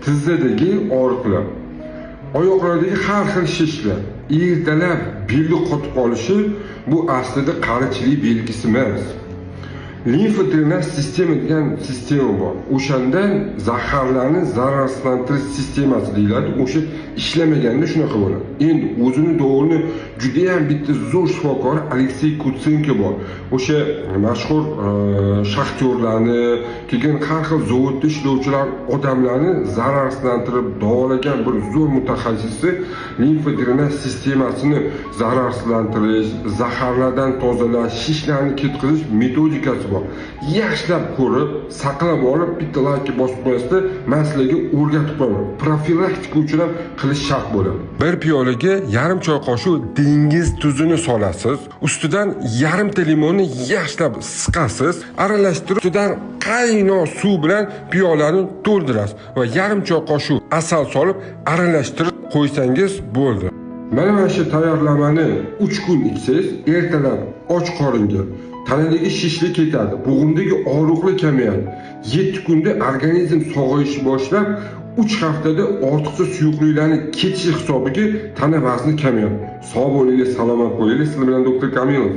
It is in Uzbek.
tizzadagi og'riqlar, oyoqlardagi har xil shishlar, ertalab belni qotib qolishi bu aslida qarichilik belgisi emas. Limfa drenaj sistema degan sistema bor. O'shandan zaharlarni zararsizlantirish sistemasi deyiladi. O'sha ishlamaganda shunaqa bo'ladi. Endi o'zini davorini juda ham bitta zo'r shifokor Aleksey Kutsenko bor. O'sha mashhur shaxtyorlarni, keyin har xil zavodda ishlovchilar odamlarni zararsizlantirib davolagan bir zo'r mutaxassisi limfa drenaj sistemasini zararsizlantirish, zaharlardan tozalash, shishlarni ketkazish metodikasi bor. Yaxshilab ko'rib, saqlab olib, bitta like bosib qo'yasizda, men sizlarga o'rgatib qo'yaman. Profilaktika uchun ham qilish shart bo'ladi. Bir piyolaga yarim choy qoshiq dengiz tuzini solasiz, ustidan yarimta limonni yaxshilab siqasiz, aralashtirib, ustidan qaynoq suv bilan piyolani to'ldirasiz va yarim choy qoshiq asal solib aralashtirib qo'ysangiz bo'ldi. Mana shu tayyorlamani 3 kun ichsangiz, ertalab och qoringa tanadagi shishlik ketadi, bo'g'imdagi og'riqlar kamayadi. 7 kunda organizm sog'ayishni boshlab, 3 haftada ortiqcha suyuqliklarning ketishi hisobiga tana vazni kamayadi. Sog' bo'linglar, salomat bo'linglar. Sizlar bilan doktor Kamilov.